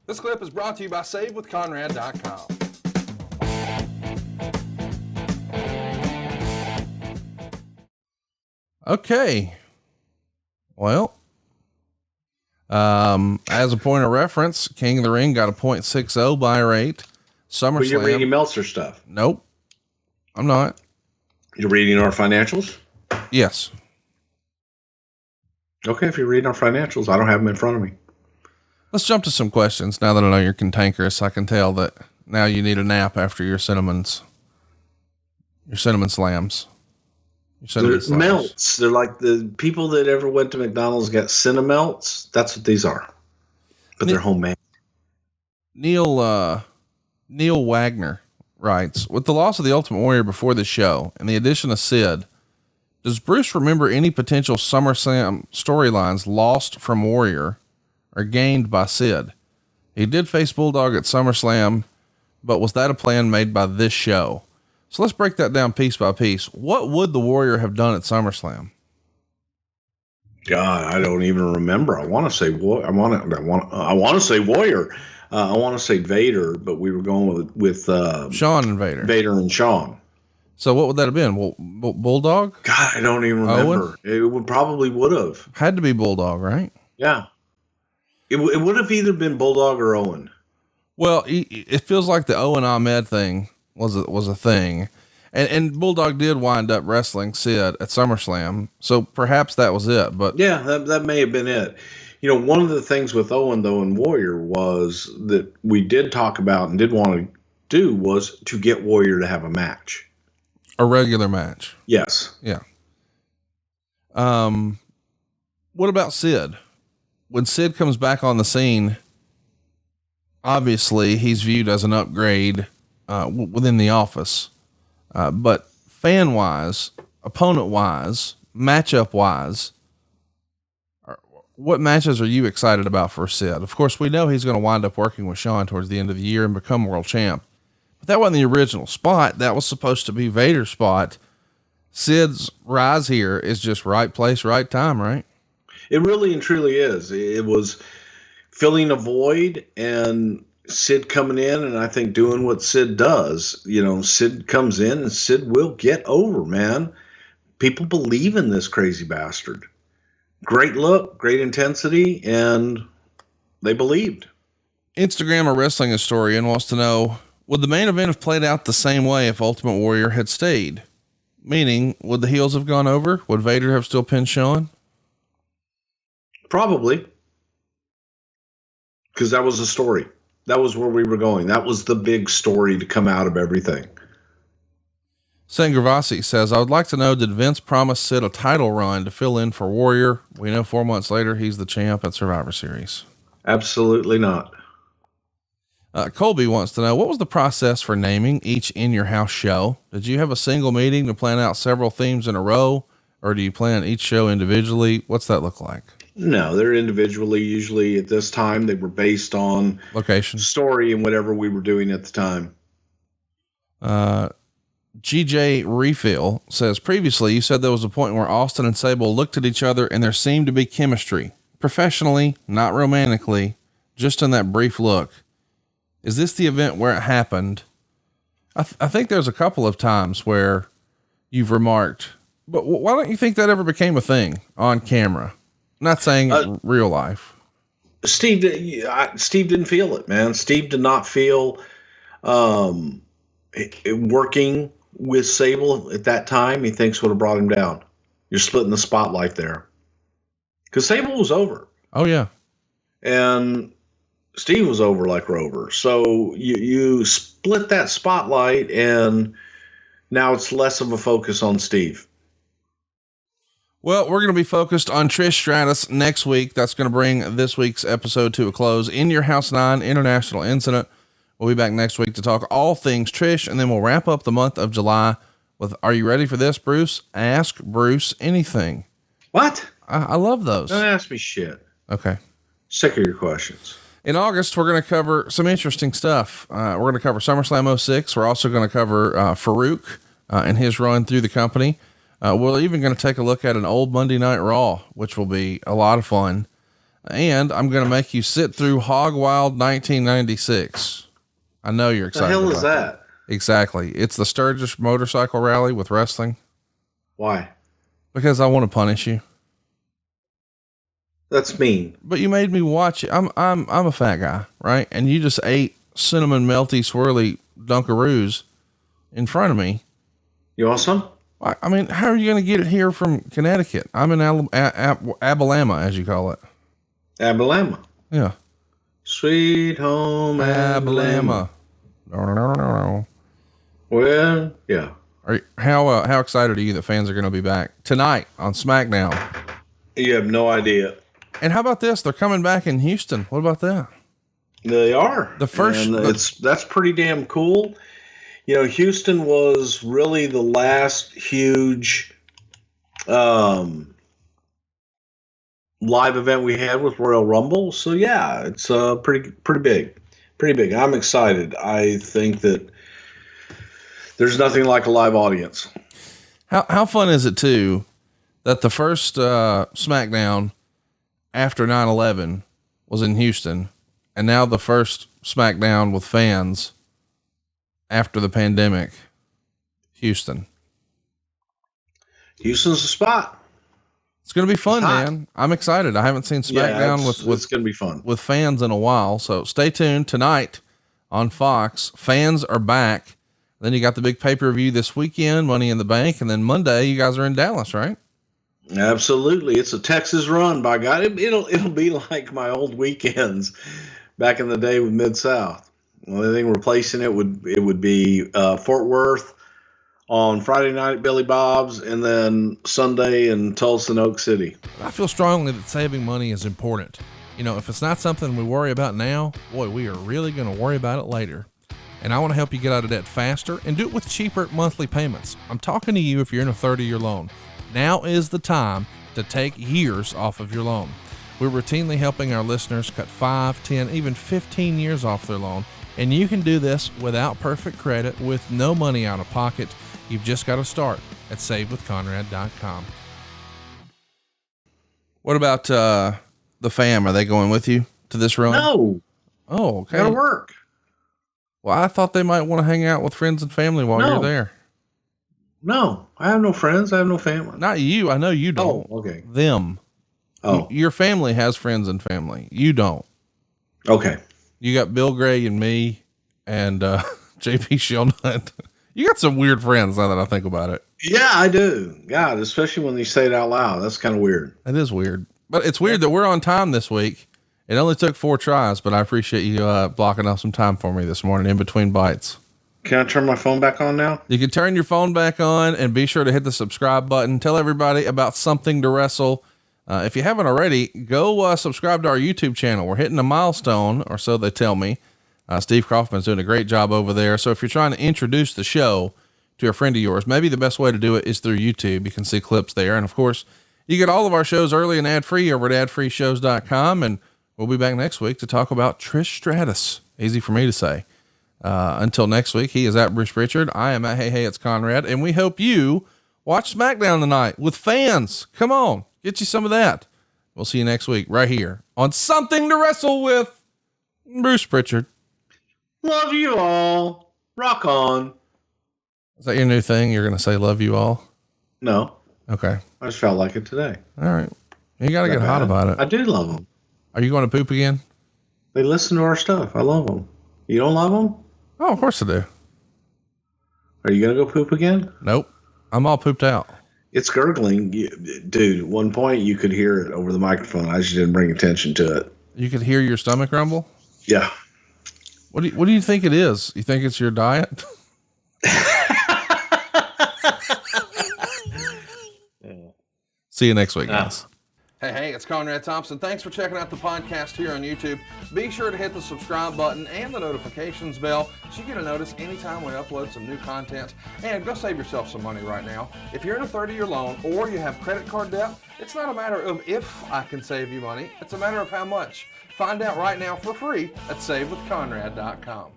This clip is brought to you by SaveWithConrad.com. Okay. Well, as a point of reference, King of the Ring got a .60 buy rate. SummerSlam. But you're reading Meltzer stuff. Nope. I'm not. You're reading our financials? Yes. Okay, if you're reading our financials, I don't have them in front of me. Let's jump to some questions. Now that I know you're cantankerous, I can tell that now you need a nap after your cinnamon slams. They're melts. They're like the people that ever went to McDonald's got Cinemelts. That's what these are. But they're homemade. Neil Wagner writes, with the loss of the Ultimate Warrior before the show and the addition of Sid, does Bruce remember any potential SummerSlam storylines lost from Warrior or gained by Sid? He did face Bulldog at SummerSlam, but was that a plan made by this show? So let's break that down piece by piece. What would the Warrior have done at SummerSlam? God, I don't even remember. I want to say Warrior. I want to say Vader, but we were going with Shawn and Vader. Vader and Shawn. So what would that have been? Well, Bulldog? God, I don't even remember. Owen? It probably would have had to be Bulldog, right? Yeah. It would have either been Bulldog or Owen. Well, it feels like the Owen Ahmed thing was a thing. And Bulldog did wind up wrestling Sid at SummerSlam. So perhaps that was it, but yeah, that may have been it. You know, one of the things with Owen though and Warrior was that we did talk about and did want to do was to get Warrior to have a match. A regular match. Yes. Yeah. What about Sid? When Sid comes back on the scene, obviously he's viewed as an upgrade within the office. But fan wise, opponent wise, matchup wise, what matches are you excited about for Sid? Of course, we know he's going to wind up working with Shawn towards the end of the year and become world champ. But that wasn't the original spot. That was supposed to be Vader's spot. Sid's rise here is just right place, right time, right? It really and truly is. It was filling a void and Sid coming in and I think doing what Sid does. You know, Sid comes in and Sid will get over, man. People believe in this crazy bastard. Great look, great intensity, and they believed. Instagram a wrestling historian wants to know, would the main event have played out the same way if Ultimate Warrior had stayed? Meaning, would the heels have gone over? Would Vader have still pinned Shawn? Probably. Because that was the story. That was where we were going. That was the big story to come out of everything. Sangravasi says, I would like to know, did Vince promise Sid a title run to fill in for Warrior? We know 4 months later, he's the champ at Survivor Series. Absolutely not. Colby wants to know, what was the process for naming each In Your House show? Did you have a single meeting to plan out several themes in a row, or do you plan each show individually? What's that look like? No, they're individually. Usually at this time, they were based on location, story, and whatever we were doing at the time. GJ Refill says, previously you said there was a point where Austin and Sable looked at each other and there seemed to be chemistry, professionally, not romantically, just in that brief look. Is this the event where it happened? I think there's a couple of times where you've remarked, but why don't you think that ever became a thing on camera? I'm not saying real life. Steve didn't feel it, man. Steve did not feel working with Sable at that time. He thinks would have brought him down. You're splitting the spotlight there because Sable was over. Oh yeah, and Steve was over like Rover. So you split that spotlight, and now it's less of a focus on Steve. Well, we're going to be focused on Trish Stratus next week. That's going to bring this week's episode to a close. In Your House 9 International Incident. We'll be back next week to talk all things Trish, and then we'll wrap up the month of July with, are you ready for this, Bruce? Ask Bruce anything. What? I love those. Don't ask me shit. Okay. Sick of your questions. In August, we're going to cover some interesting stuff. We're going to cover SummerSlam 06. We're also going to cover Farouk and his run through the company. We're even going to take a look at an old Monday Night Raw, which will be a lot of fun. And I'm going to make you sit through Hog Wild 1996. I know you're excited. The hell is that? Exactly. It's the Sturgis motorcycle rally with wrestling. Why? Because I want to punish you. That's mean. But you made me watch it. I'm a fat guy, right? And you just ate cinnamon melty swirly Dunkaroos in front of me. You want some? I mean, how are you going to get it here from Connecticut? I'm in Alabama, as you call it. Alabama. Yeah. Sweet home Alabama. No. Well, yeah. How excited are you that fans are going to be back tonight on SmackDown? You have no idea. And how about this? They're coming back in Houston. What about that? They are. The first. And that's pretty damn cool. You know, Houston was really the last huge live event we had with Royal Rumble. So yeah, it's pretty big. I'm excited. I think that there's nothing like a live audience. How fun is it too that the first SmackDown after 9/11 was in Houston, and now the first SmackDown with fans after the pandemic, Houston. Houston's the spot. It's going to be fun, man. I'm excited. I haven't seen SmackDown it's going to be fun with fans in a while. So stay tuned tonight on Fox. Fans are back. Then you got the big pay-per-view this weekend, Money in the Bank. And then Monday you guys are in Dallas, right? Absolutely. It's a Texas run, by God. It'll be like my old weekends back in the day with Mid-South. The only thing replacing it would be Fort Worth on Friday night at Billy Bob's, and then Sunday in Tulsa and Oak City. I feel strongly that saving money is important. You know, if it's not something we worry about now, boy, we are really going to worry about it later. And I want to help you get out of debt faster and do it with cheaper monthly payments. I'm talking to you if you're in a 30-year loan. Now is the time to take years off of your loan. We're routinely helping our listeners cut 5, 10, even 15 years off their loan. And you can do this without perfect credit with no money out of pocket. You've just got to start at savewithconrad.com. What about the fam? Are they going with you to this run? No. Oh, okay. Gotta work. Well, I thought they might want to hang out with friends and family while you're there. No, I have no friends. I have no family. Not you. I know you don't. Oh, okay. Them. Oh. Your family has friends and family. You don't. Okay. You got Bill Gray and me and JP Sheldon. You got some weird friends now that I think about it. Yeah, I do. God, especially when you say it out loud. That's kind of weird. It is weird. But it's weird that we're on time this week. It only took 4 tries, but I appreciate you blocking off some time for me this morning in between bites. Can I turn my phone back on now? You can turn your phone back on and be sure to hit the subscribe button. Tell everybody about Something to Wrestle. If you haven't already, go subscribe to our YouTube channel. We're hitting a milestone, or so they tell me. Steve Kaufmann's doing a great job over there. So if you're trying to introduce the show to a friend of yours, maybe the best way to do it is through YouTube. You can see clips there. And of course, you get all of our shows early and ad-free over at adfreeshows.com. And we'll be back next week to talk about Trish Stratus. Easy for me to say. Until next week, he is at Bruce Prichard. I am at Hey, it's Conrad. And we hope you watch SmackDown tonight with fans. Come on, get you some of that. We'll see you next week right here on Something to Wrestle with Bruce Prichard. Love you all. Rock on. Is that your new thing? You're going to say love you all? No. Okay. I just felt like it today. All right. You got to get hot about it. I do love them. Are you going to poop again? They listen to our stuff. I love them. You don't love them? Oh, of course I do. Are you going to go poop again? Nope. I'm all pooped out. It's gurgling. Dude, at one point you could hear it over the microphone. I just didn't bring attention to it. You could hear your stomach rumble? Yeah. What do you think it is? You think it's your diet? See you next week, guys. Hey, it's Conrad Thompson. Thanks for checking out the podcast here on YouTube. Be sure to hit the subscribe button and the notifications bell so you get a notice anytime we upload some new content. And go save yourself some money right now. If you're in a 30-year loan or you have credit card debt, it's not a matter of if I can save you money. It's a matter of how much. Find out right now for free at savewithconrad.com.